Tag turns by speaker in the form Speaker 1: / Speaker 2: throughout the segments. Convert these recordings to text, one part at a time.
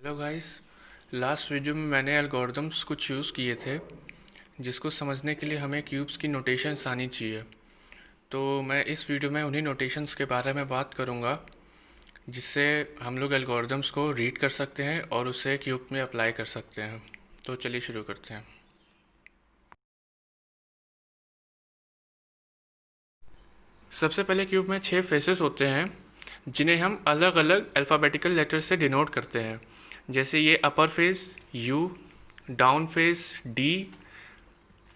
Speaker 1: Hello guys. Last video में मैंने algorithms कुछ यूज़ किए थे जिसको समझने के लिए हमें क्यूब्स की नोटेशंस आनी चाहिए। तो मैं इस वीडियो में उन्हीं नोटेशंस के बारे में बात करूँगा जिससे हम लोग एल्गोरिदम्स को रीड कर सकते हैं और उसे क्यूब में अप्लाई कर सकते हैं। तो चलिए शुरू करते हैं। सबसे पहले क्यूब में 6 फेसेस होते हैं जिन्हें हम अलग अलग अल्फ़ाबेटिकल लेटर से डिनोट करते हैं। जैसे ये अपर face U, down face D,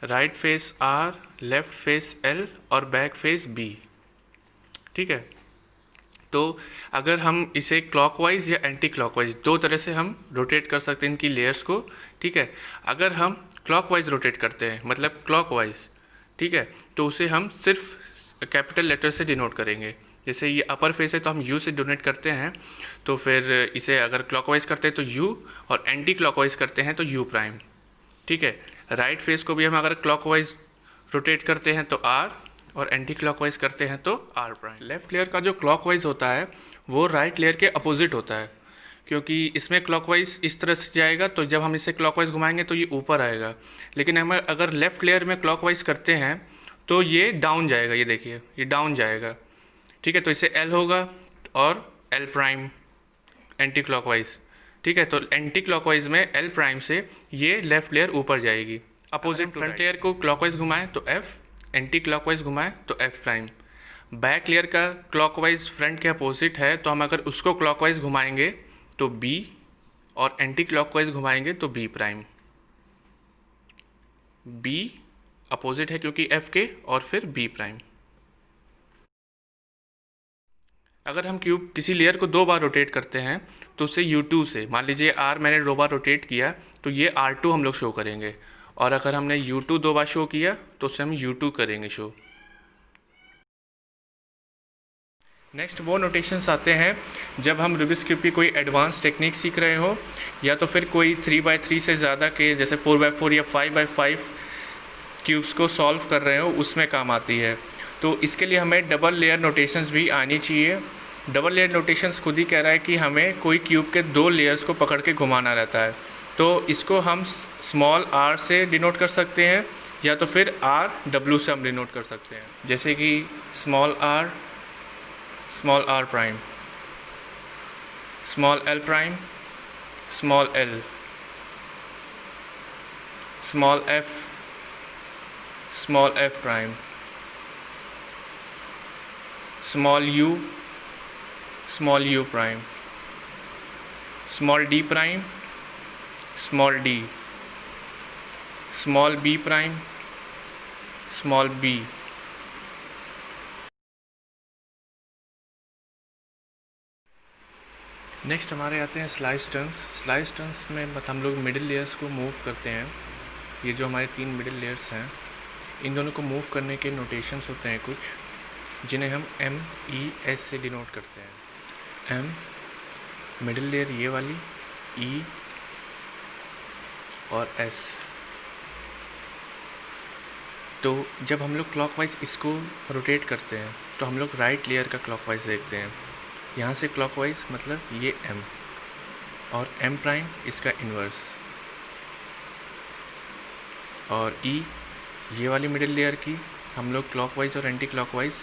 Speaker 1: right face R, left face L और बैक फेस B। ठीक है, तो अगर हम इसे क्लॉकवाइज या एंटी क्लॉकवाइज दो तरह से हम रोटेट कर सकते हैं इनकी लेयर्स को। ठीक है, अगर हम क्लॉकवाइज रोटेट करते हैं मतलब क्लॉकवाइज, ठीक है, तो उसे हम सिर्फ कैपिटल लेटर से डिनोट करेंगे। जैसे ये अपर फेस है तो हम U से डोनेट करते हैं, तो फिर इसे अगर क्लॉकवाइज करते हैं तो U और एंटी क्लॉकवाइज करते हैं तो U प्राइम। ठीक है, राइट फेस को भी हम अगर क्लॉकवाइज रोटेट करते हैं तो R और एंटी क्लॉकवाइज करते हैं तो R प्राइम। लेफ्ट लेयर का जो क्लॉकवाइज होता है वो राइट लेयर के अपोजिट होता है, क्योंकि इसमें क्लॉकवाइज इस तरह से जाएगा तो जब हम इसे क्लॉकवाइज घुमाएंगे तो ये ऊपर आएगा, लेकिन हम अगर लेफ़्ट लेयर में क्लॉकवाइज करते हैं तो ये डाउन जाएगा। ये देखिए, ये डाउन जाएगा। ठीक है, तो इसे L होगा और L प्राइम एंटी क्लॉकवाइज। ठीक है, तो एंटी क्लॉकवाइज में L प्राइम से ये लेफ़्ट लेयर ऊपर जाएगी। अपोजिट फ्रंट लेयर को क्लॉकवाइज घुमाएं तो F, एंटी क्लॉकवाइज घुमाएं तो F प्राइम। बैक लेयर का क्लॉकवाइज फ्रंट के अपोजिट है, तो हम अगर उसको क्लॉकवाइज घुमाएंगे तो B और एंटी क्लॉकवाइज घुमाएंगे तो B प्राइम। B अपोजिट है क्योंकि F के, और फिर B प्राइम। अगर हम क्यूब किसी लेयर को 2 बार रोटेट करते हैं तो उसे U2 से, मान लीजिए R मैंने 2 बार रोटेट किया तो ये R2 हम लोग शो करेंगे, और अगर हमने U2 2 बार शो किया तो उसे हम U2 करेंगे शो। नेक्स्ट वो नोटेशंस आते हैं जब हम रूबिक्स क्यूब की कोई एडवांस टेक्निक सीख रहे हो, या तो फिर कोई 3x3 से ज़्यादा के जैसे 4x4 या 5x5 क्यूब्स को सॉल्व कर रहे हो, उसमें काम आती है। तो इसके लिए हमें डबल लेयर नोटेशंस भी आनी चाहिए। डबल लेयर नोटेशंस खुद ही कह रहा है कि हमें कोई क्यूब के 2 लेयर्स को पकड़ के घुमाना रहता है, तो इसको हम स्मॉल r से डिनोट कर सकते हैं या तो फिर RW से हम डिनोट कर सकते हैं। जैसे कि small r prime, small l prime, small l, small f, small f prime, small u, small u prime, small d prime, small d, small b prime, small b। Next हमारे आते हैं स्लाइस टर्न्स। स्लाइस टर्न्स में हम लोग middle layers को move करते हैं। ये जो हमारे 3 मिडिल लेयर्स हैं, इन दोनों को मूव करने के नोटेशंस होते हैं कुछ जिन्हें हम MES से डिनोट करते हैं। M मिडिल लेयर ये वाली, E और S। तो जब हम लोग क्लॉकवाइज इसको रोटेट करते हैं तो हम लोग राइट लेयर का क्लॉकवाइज देखते हैं। यहाँ से क्लॉकवाइज मतलब ये M और M प्राइम इसका इन्वर्स, और E ये वाली मिडिल लेयर की हम लोग क्लॉकवाइज और एंटी क्लॉकवाइज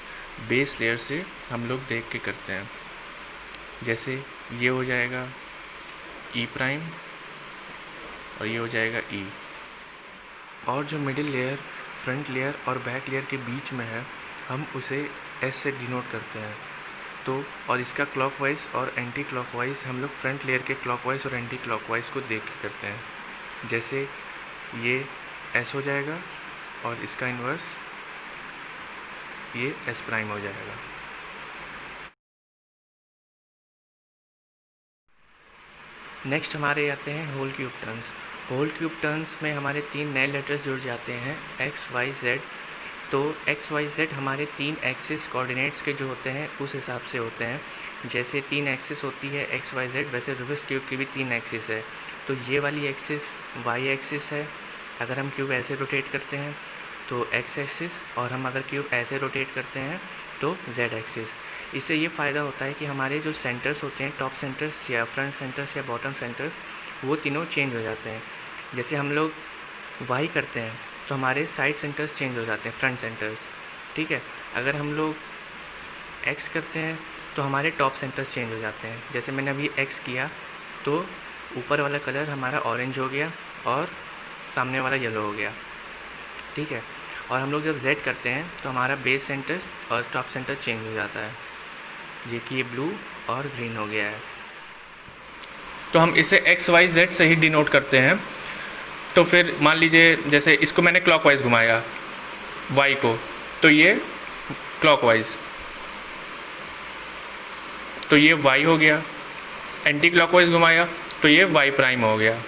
Speaker 1: बेस लेयर से हम लोग देख के करते हैं। जैसे ये हो जाएगा E प्राइम और ये हो जाएगा E, और जो मिडिल लेयर फ्रंट लेयर और बैक लेयर के बीच में है हम उसे S से डिनोट करते हैं। तो और इसका क्लॉकवाइज और एंटी क्लॉकवाइज हम लोग फ्रंट लेयर के क्लॉकवाइज और एंटी क्लॉकवाइज को देख के करते हैं। जैसे ये S हो जाएगा और इसका इन्वर्स ये S प्राइम हो जाएगा। नेक्स्ट हमारे आते हैं whole cube turns. Whole cube turns में हमारे 3 नए लेटर्स जुड़ जाते हैं, X, Y, Z। तो X, Y, Z हमारे 3 एक्सिस कोऑर्डिनेट्स के जो होते हैं उस हिसाब से होते हैं। जैसे 3 एक्सिस होती है X, Y, Z, वैसे रूबिक्स क्यूब की भी 3 एक्सिस है। तो ये वाली एक्सिस Y एक्सिस है, अगर हम क्यूब ऐसे रोटेट करते हैं तो X एक्सिस, और हम अगर क्यूब ऐसे रोटेट करते हैं तो Z एक्सिस। इससे ये फ़ायदा होता है कि हमारे जो सेंटर्स होते हैं, टॉप सेंटर्स या फ्रंट सेंटर्स या बॉटम सेंटर्स, वो तीनों चेंज हो जाते हैं। जैसे हम लोग वाई करते हैं तो हमारे साइड सेंटर्स चेंज हो जाते हैं, फ्रंट सेंटर्स, ठीक है। अगर हम लोग एक्स करते हैं तो हमारे टॉप सेंटर्स चेंज हो जाते हैं। जैसे मैंने अभी एक्स किया तो ऊपर वाला कलर हमारा ऑरेंज हो गया और सामने वाला येलो हो गया, ठीक है। और हम लोग जब जेड करते हैं तो हमारा बेस सेंटर और टॉप सेंटर चेंज हो जाता है, ये कि ये ब्लू और ग्रीन हो गया है। तो हम इसे एक्स वाई जेड से ही डिनोट करते हैं। तो फिर मान लीजिए जैसे इसको मैंने क्लॉकवाइज घुमाया वाई को, तो ये क्लॉकवाइज, तो ये वाई हो गया। एंटी क्लॉकवाइज घुमाया तो ये वाई प्राइम हो गया,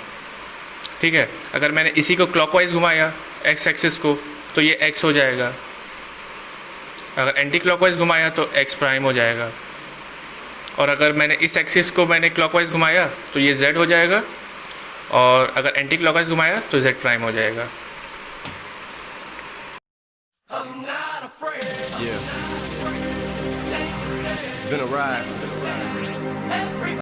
Speaker 1: ठीक है। अगर मैंने इसी को क्लॉकवाइज घुमाया एक्स एक्सिस को तो ये एक्स हो जाएगा। अगर एंटी क्लॉकवाइज घुमाया तो एक्स प्राइम हो जाएगा। और अगर मैंने इस एक्सिस को मैंने क्लॉकवाइज घुमाया तो ये जेड हो जाएगा, और अगर एंटी क्लॉकवाइज घुमाया तो जेड प्राइम हो जाएगा।
Speaker 2: Yeah. It's been a ride.